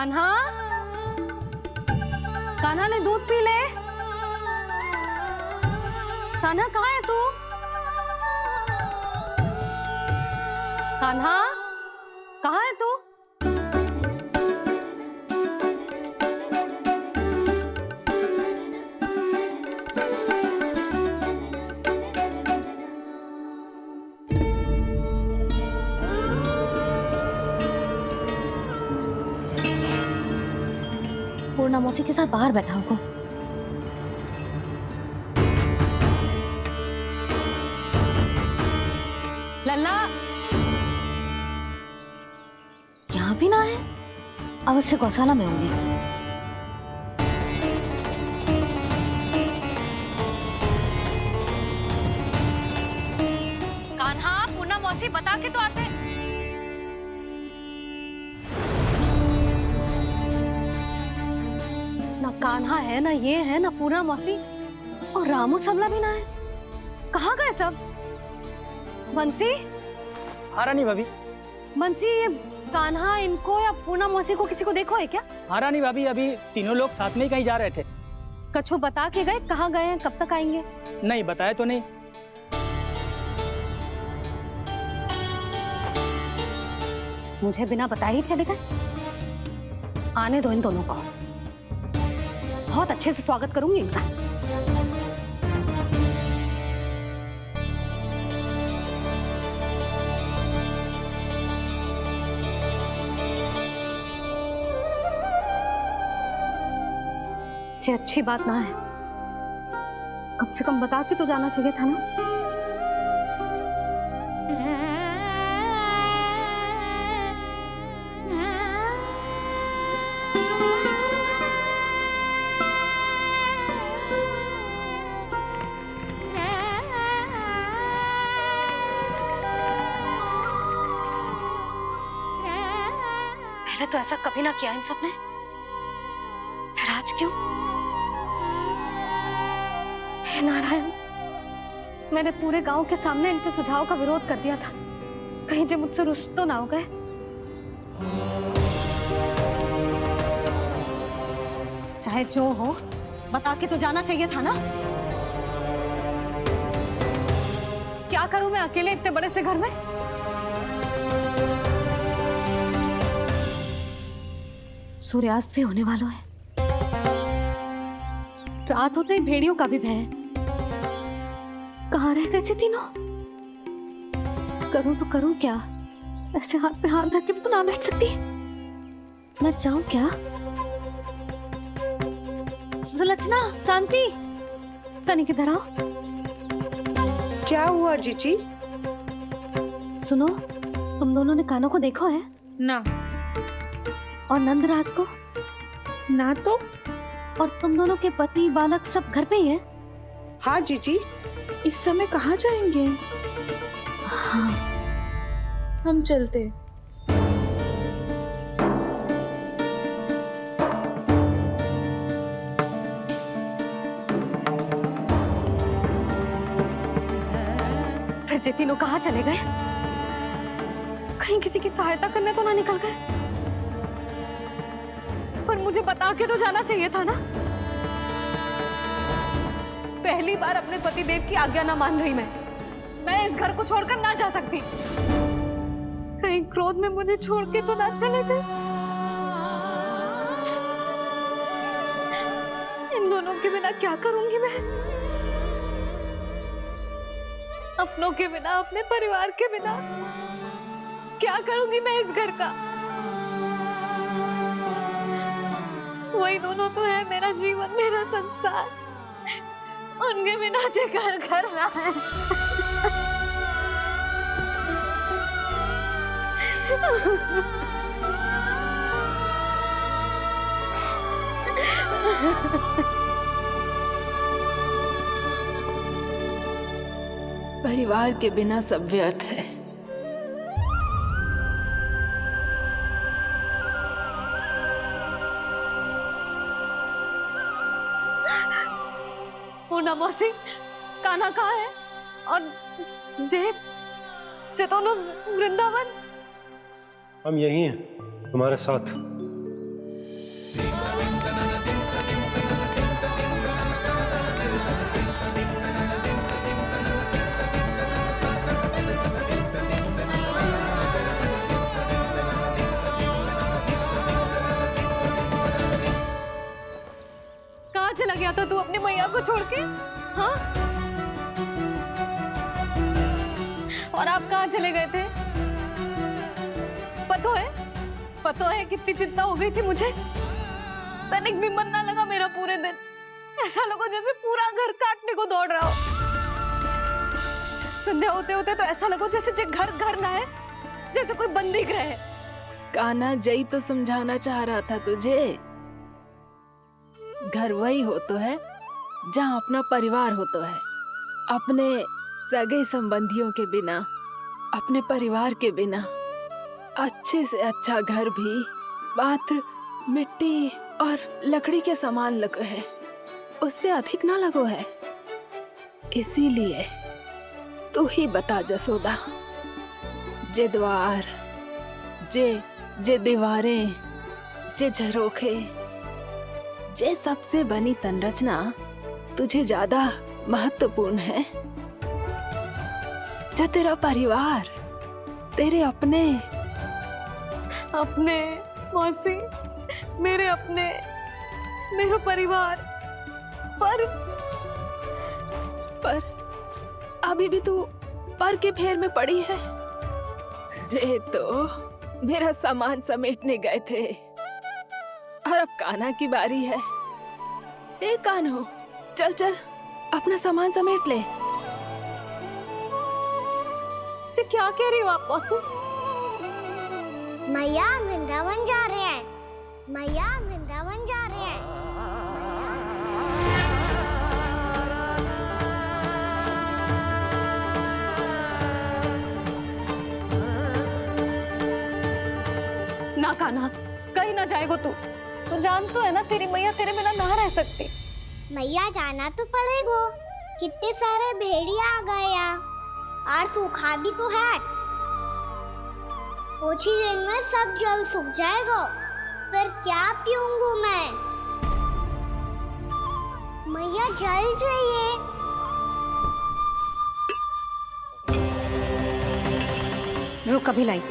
कान्हा, कान्हा ने दूध पी ले। कान्हा कहाँ है तू? कान्हा कहाँ है तू? पूर्णा मौसी के साथ बाहर बैठा होगा। लल्ला यहाँ भी ना है, अवश्य गौशाला में होंगे। कान्हा, पूर्णा मौसी बता के तो आते। ना कान्हा है, ना ये है, ना पूर्णा मौसी, और रामू सबला भी ना है। कहाँ गए सब? बंसी? हाँ रानी भाभी। बंसी, ये कान्हा इनको या पूर्णा मौसी को किसी को देखो है क्या? हाँ रानी भाभी, अभी तीनों लोग साथ में ही कहीं जा रहे थे। कछु बता के गए कहाँ गए हैं, कब तक आएंगे? नहीं बताया तो नहीं। मुझे बिना बताए ही चले गए? आने दो इन दोनों को, बहुत अच्छे से स्वागत करूंगी इनका। ये अच्छी बात ना है, कम से कम बता के तो जाना चाहिए था ना। पहले तो ऐसा कभी ना किया इन सब ने, फिर आज क्यों? हे नारायण, मैंने पूरे गांव के सामने इनके सुझाव का विरोध कर दिया था, कहीं जो मुझसे रुष्ट तो ना हो गए। चाहे जो हो, बता के तो जाना चाहिए था ना। क्या करूं मैं अकेले इतने बड़े से घर में? सूर्यास्त भी होने वाला है, रात होते ही भेड़ियों का भी भय है। कहाँ रह गए तीनों? करूं तो करूं क्या? ऐसे हाथ पे हाथ रख के भी तो ना बैठ सकती। मैं जाऊं क्या? सुलक्षणा, शांति, तनिक इधर आओ। क्या हुआ जीजी? सुनो, तुम दोनों ने कानों को देखो है? ना। और नंदराज को? ना तो। और तुम दोनों के पति बालक सब घर पे ही हैं? हाँ जीजी, इस समय कहाँ जाएंगे? हाँ। हम चलते। फिर ये तीनों कहाँ चले गए? कहीं किसी की सहायता करने तो ना निकल गए? पर मुझे बता के तो जाना चाहिए था ना। पहली बार अपने पतिदेव की आज्ञा ना मान रही मैं इस घर को छोड़कर ना जा सकती। कहीं क्रोध में मुझे छोड़ के तो ना चले गए। इन दोनों के बिना क्या करूंगी मैं? अपनों के बिना, अपने परिवार के बिना क्या करूंगी मैं इस घर का? वही दोनों तो है मेरा जीवन, मेरा संसार। उनके बिना जे घर घर रहा है। परिवार के बिना सब व्यर्थ है। पूर्णा मौसी, कान्हा कहाँ है? और जे दोनों वृंदावन? हम यही हैं तुम्हारे साथ। को छोड़ के? हाँ? और आप कहाँ चले गए थे? पता है कितनी चिंता हो गई थी मुझे। तनिक भी मन ना लगा मेरा पूरे दिन। ऐसा लगा जैसे पूरा घर काटने को दौड़ रहा हो। संध्या होते होते तो ऐसा लगा जैसे घर ना है, जैसे कोई बंदी गृह है। कान्हा जई तो समझाना चाह रहा था तुझे। घर वही हो तो है जहाँ अपना परिवार हो तो है। अपने सगे संबंधियों के बिना, अपने परिवार के बिना अच्छे से अच्छा घर भी मात्र मिट्टी और लकड़ी के समान लगो है, उससे अधिक ना लगो है। इसीलिए तू ही बता जसोदा, जे द्वार, जे दीवारें, जे झरोखे, जे सबसे बनी संरचना तुझे ज्यादा महत्वपूर्ण है? जा तेरा परिवार, तेरे अपने मौसी, मेरा परिवार, पर अभी भी तू पर के फेर में पड़ी है। जे तो मेरा सामान समेटने गए थे और अब कान्हा की बारी है। हे कान्हो, चल अपना सामान समेट ले। जी क्या कह रही हो आप मौसी? मैया वृंदावन जा रहे हैं। ना कान्हा, कहीं ना जाएगो तू जान तो है ना तेरी मैया तेरे बिना ना रह सकती। मैया जाना तो पड़ेगा। कितने सारे भेड़िया आ गए यहाँ, और सूखा भी तो है। कुछ ही दिन में सब जल सूख जाएगा, फिर क्या पीऊंगा मैं? मैया जल चाहिए। रुक कभी लाई।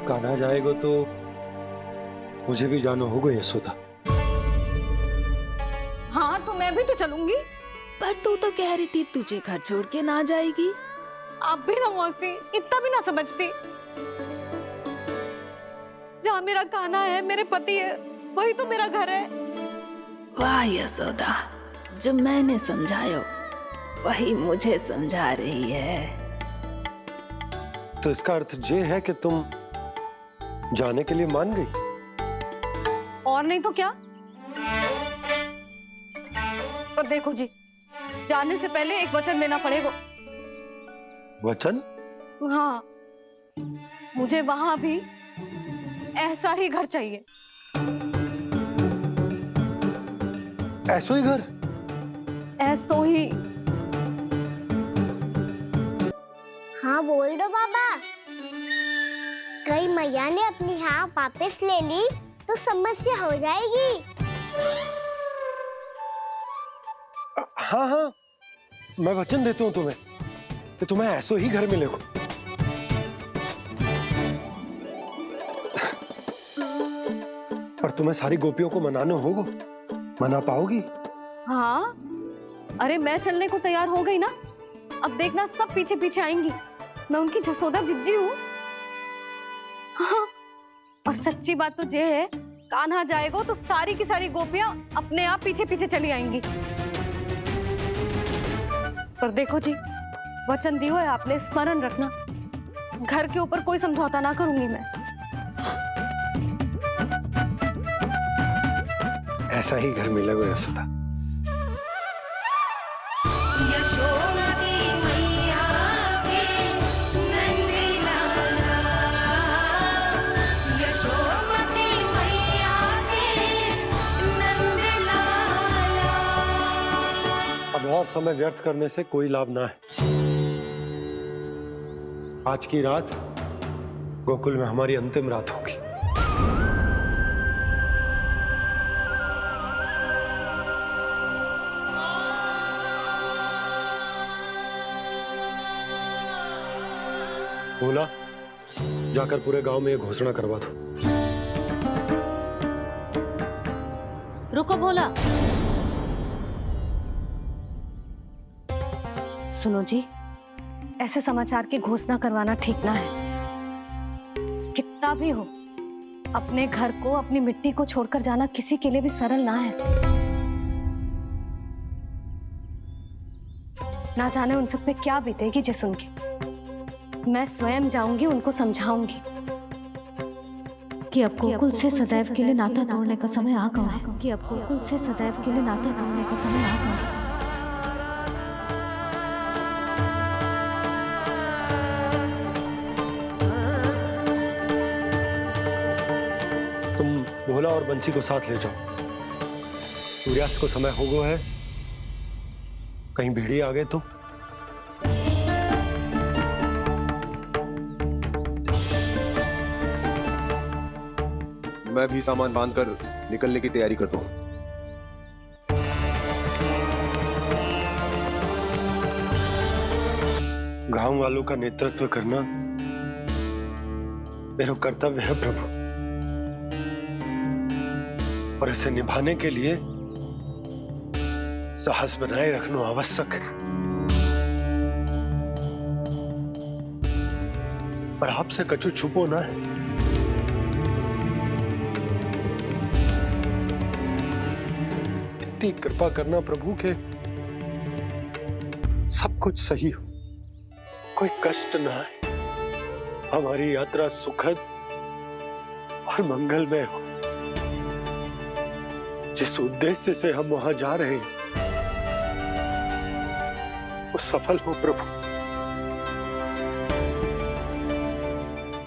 कान्हा जाएगा तो मुझे भी जाना होगा यशोदा। हाँ तो मैं भी तो चलूंगी। पर तू तो कह रही थी तुझे घर छोड़ के ना जाएगी। आप भी ना मौसी, इतना भी ना समझती। जहाँ मेरा कान्हा है, मेरे पति है, वही तो मेरा घर है। वाह यशोदा, जो मैंने समझायो वही मुझे समझा रही है। तो इसका अर्थ ये है कि तुम जाने के लिए मान गई? और नहीं तो क्या। और देखो जी, जाने से पहले एक वचन देना पड़ेगा। वचन? हाँ, मुझे वहां भी ऐसा ही घर चाहिए। ऐसो ही घर? ऐसो ही। हाँ बोल दो बाबा। कहीं मैया ने अपनी हाँ वापस ले ली तो समस्या हो जाएगी। हाँ, मैं वचन देता हूँ तुम्हें कि तुम्हें ऐसो ही घर मिलेगा। पर तुम्हें सारी गोपियों को मनाना होगा। मना पाओगी? हाँ, अरे मैं चलने को तैयार हो गई ना। अब देखना सब पीछे पीछे आएंगी। मैं उनकी जसोदा जिज्जी हूँ। हाँ, और सच्ची बात तो ये है, कान्हा जाएगा तो सारी की सारी गोपियां अपने आप पीछे पीछे चली आएंगी। पर देखो जी, वचन दियो है आपने, स्मरण रखना। घर के ऊपर कोई समझौता ना करूंगी मैं। ऐसा ही घर मिलेगा यशोदा। अब और समय व्यर्थ करने से कोई लाभ ना है। आज की रात गोकुल में हमारी अंतिम रात होगी। बोला जाकर पूरे गांव में ये घोषणा करवा दो। रुको भोला। सुनो जी, ऐसे समाचार की घोषणा करवाना ठीक ना है। कितना भी हो, अपने घर को, अपनी मिट्टी को छोड़कर जाना किसी के लिए भी सरल ना है। ना जाने उन सब पे क्या बीतेगी जे सुन के। मैं स्वयं जाऊंगी, उनको समझाऊंगी कि अब गोकुल से सदैव के लिए नाता तोड़ने का समय आ गया है। कि अब गोकुल से सदैव के लिए नाता तोड़ने का समय आ गया है। तुम भोला और बंसी को साथ ले जाओ। सूर्यास्त को समय हो गया है, कहीं भेड़िए आ गए तो। मैं भी सामान बांधकर निकलने की तैयारी करता हूँ। गांव वालों का नेतृत्व करना मेरा कर्तव्य है प्रभु, और इसे निभाने के लिए साहस बनाए रखना आवश्यक है। पर आपसे कछु छुपो ना है। इतनी कृपा करना प्रभु के सब कुछ सही हो, कोई कष्ट ना है, हमारी यात्रा सुखद और मंगलमय हो। जिस उद्देश्य से हम वहां जा रहे हैं वो सफल हो प्रभु,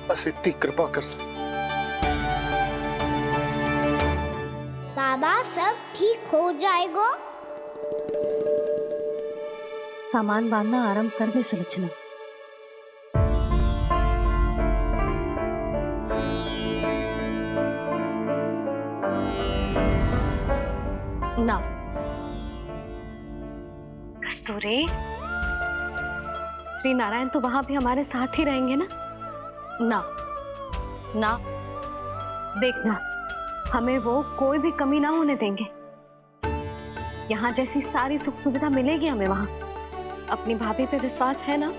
बस इतनी कृपा कर। बाबा सब ठीक हो जाएगा। सामान बांधना आरंभ कर दे सुलोचना। ना कस्तूरी, श्री नारायण तो वहां भी हमारे साथ ही रहेंगे ना? ना ना, देखना, हमें वो कोई भी कमी ना होने देंगे। यहाँ जैसी सारी सुख सुविधा मिलेगी हमें वहां। अपनी भाभी पे विश्वास है ना?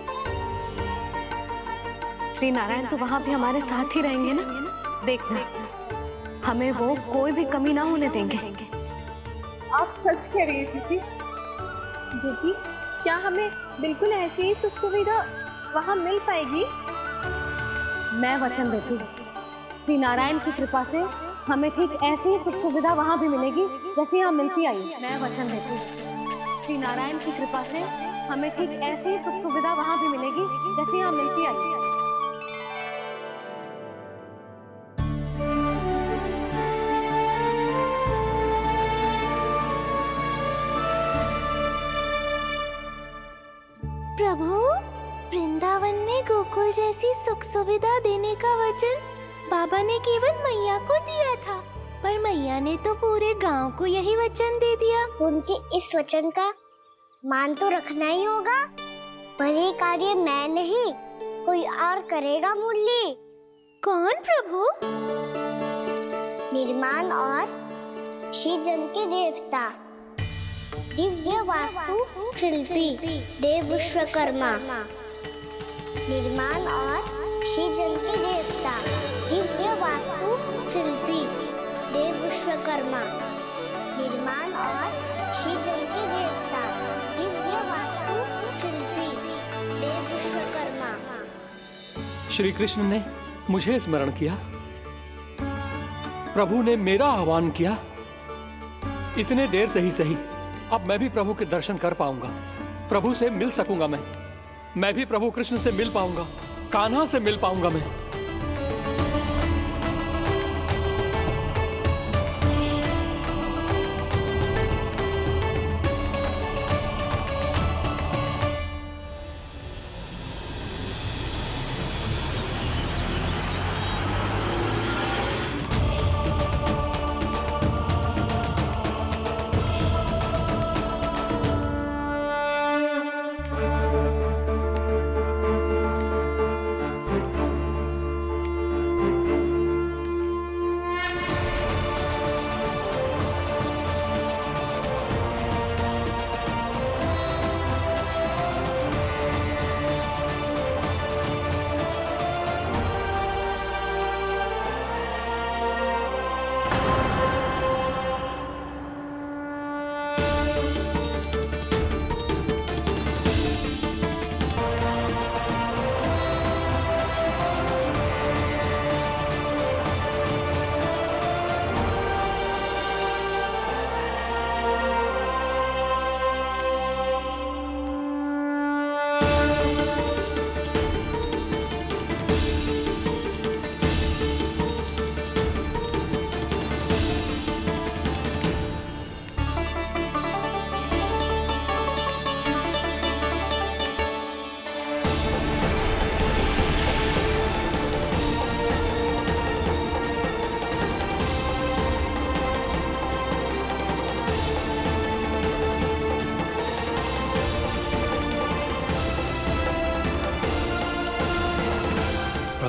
श्री नारायण तो वहां भी हमारे साथ ही रहेंगे ना? देखना, हमें वो कोई भी कमी ना होने देंगे। आप सच कह रही है दीदी। जीजी, क्या हमें बिल्कुल ऐसी ही सुख सुविधा वहाँ मिल पाएगी? मैं वचन देती हूँ, श्री नारायण की कृपा से हमें ठीक ऐसी ही सुख सुविधा वहाँ भी मिलेगी जैसी यहाँ मिलती आई। मैं वचन देती हूँ, श्री नारायण की कृपा से हमें ठीक ऐसी ही सुख सुविधा वहाँ भी मिलेगी जैसी यहाँ मिलती आई। प्रभु, वृंदावन में गोकुल जैसी सुख सुविधा देने का वचन बाबा ने केवल मैया को दिया था, पर मैया ने तो पूरे गांव को यही वचन दे दिया। उनके इस वचन का मान तो रखना ही होगा, पर ये कार्य मैं नहीं, कोई और करेगा। मुरली कौन प्रभु? निर्माण और सृजन के देवता, दिव्य वास्तु शिल्पी देव विश्वकर्मा। निर्माण और सृजन के देवता, दिव्य वास्तु शिल्पी देव विश्वकर्मा। निर्माण और सृजन के देवता, दिव्य वास्तु शिल्पी देव विश्वकर्मा। श्री कृष्ण ने मुझे स्मरण किया, प्रभु ने मेरा आह्वान किया। इतने देर से ही सही, अब मैं भी प्रभु के दर्शन कर पाऊंगा, प्रभु से मिल सकूंगा। मैं भी प्रभु कृष्ण से मिल पाऊंगा, कान्हा से मिल पाऊंगा मैं।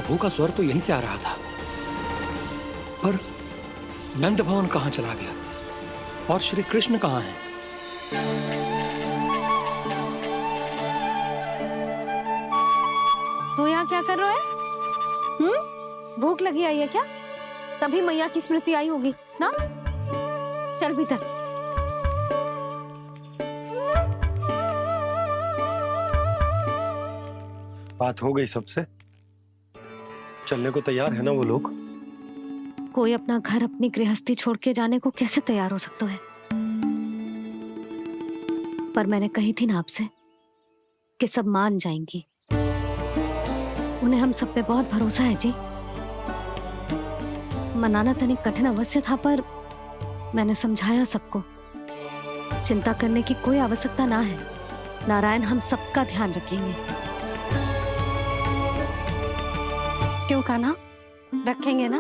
प्रभु का स्वर तो यहीं से आ रहा था, पर नंद भवन कहाँ चला गया और श्री कृष्ण कहाँ हैं? तू यहाँ क्या कर रहा है? भूख लगी आई है क्या? तभी मैया की स्मृति आई होगी ना? चल भीतर। बात हो गई सबसे? चलने को तैयार है ना वो लोग? कोई अपना घर अपनी गृहस्थी छोड़ के जाने को कैसे तैयार हो सकता है? पर मैंने कही थी ना आपसे कि सब मान जाएंगी। उन्हें हम सब पे बहुत भरोसा है जी। मनाना तनिक कठिन अवश्य था, पर मैंने समझाया सबको। चिंता करने की कोई आवश्यकता ना है। नारायण हम सबका ध्यान रखेंगे। क्यों कान्हा, रखेंगे ना?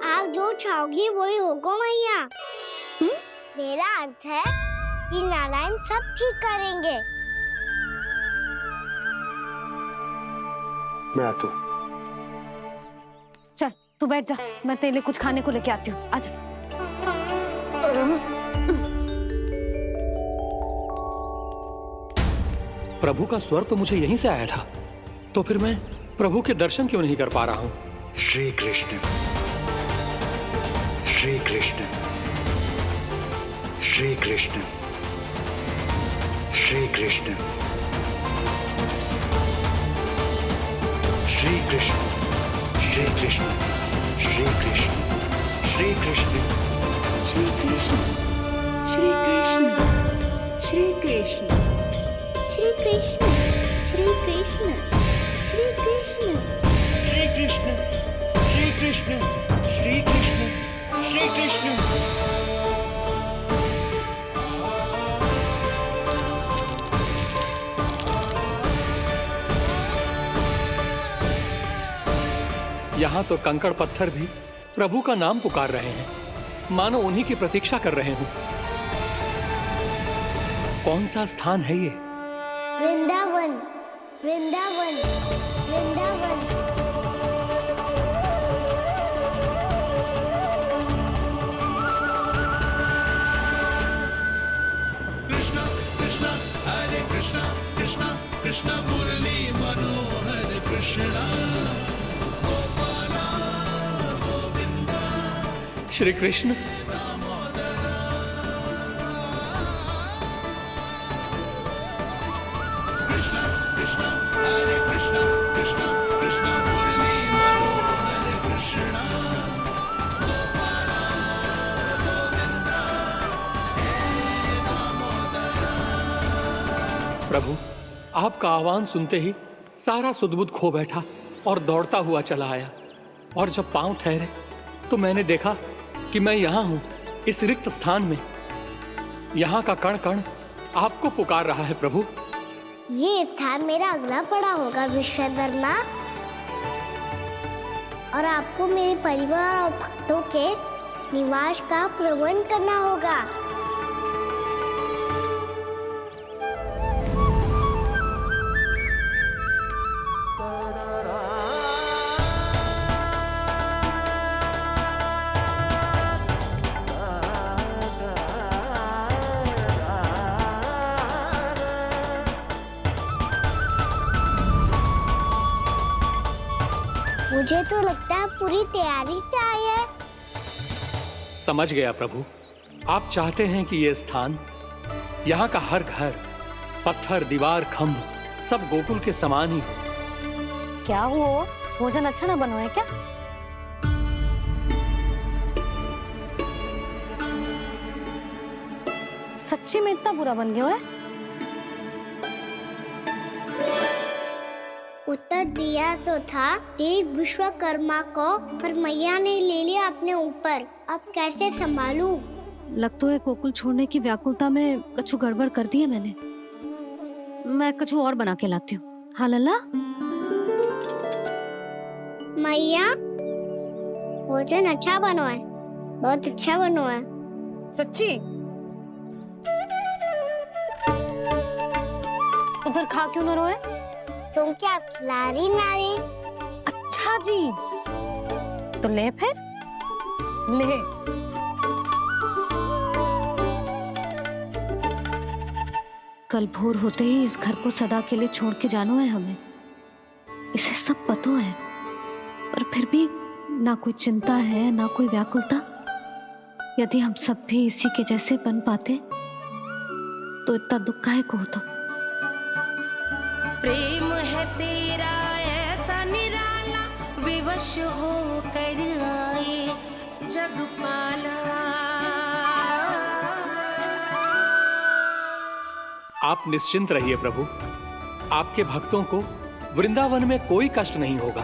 आप जो चाहोगी वही होगा मैया। मेरा अर्थ है कि नारायण सब ठीक करेंगे। मैं आता हूँ। चल तू बैठ जा, मैं तेरे लिए कुछ खाने को लेके आती हूँ। आजा। प्रभु का स्वर तो मुझे यहीं से आया था, तो फिर मैं प्रभु के दर्शन क्यों नहीं कर पा रहा हूँ? श्री कृष्ण, श्री कृष्ण, श्री कृष्ण, श्री कृष्ण, श्री कृष्ण, श्री कृष्ण, श्री कृष्ण, श्री कृष्ण, श्री कृष्ण, श्री कृष्ण, श्री कृष्ण, श्री कृष्ण, श्री कृष्ण, श्री कृष्ण, श्री कृष्ण, श्री कृष्ण, श्री कृष्ण, श्री कृष्ण। यहाँ तो कंकड़ पत्थर भी प्रभु का नाम पुकार रहे हैं, मानो उन्हीं की प्रतीक्षा कर रहे हों। कौन सा स्थान है ये? वृंदावन, वृंदावन, वृंदावन। श्री कृष्ण, प्रभु आपका आह्वान सुनते ही सारा सुध-बुध खो बैठा और दौड़ता हुआ चला आया। और जब पांव ठहरे तो मैंने देखा कि मैं यहाँ हूँ, इस रिक्त स्थान में। यहाँ का कण कण आपको पुकार रहा है प्रभु। ये स्थान मेरा अगला पड़ा होगा विश्वकर्मा, और आपको मेरे परिवार और भक्तों के निवास का प्रबंध करना होगा। मुझे तो लगता है पूरी तैयारी से आए हैं। समझ गया प्रभु, आप चाहते हैं कि ये स्थान, यहाँ का हर घर, पत्थर, दीवार, खंभ सब गोकुल के समान ही हो। क्या हुआ? भोजन अच्छा ना बनो है क्या? सच्ची में इतना बुरा बन गया है? उत्तर दिया तो था देव विश्वकर्मा को, पर मैया ने ले लिया अपने ऊपर। अब कैसे संभालूं? लगता है गोकुल छोड़ने की व्याकुलता में कछु गड़बड़ कर दी है मैंने। मैं कछु और बना के लाती हूँ। हाँ लल्ला? मैया, भोजन अच्छा बनो है, बहुत अच्छा बनो है। सच्ची? तो फिर खा क्यों न रोए? तुम क्या खिला रही नारी? अच्छा राजी? तो ले फिर ले। कल भोर होते ही इस घर को सदा के लिए छोड़ के जाना है हमें, इसे सब पता है, पर फिर भी ना कोई चिंता है ना कोई व्याकुलता। यदि हम सब भी इसी के जैसे बन पाते तो इतना दुख काहे को होता। प्रेम है तेरा ऐसा निराला, विवश हो कर आए जग पाला। आप निश्चिंत रहिए प्रभु, आपके भक्तों को वृंदावन में कोई कष्ट नहीं होगा।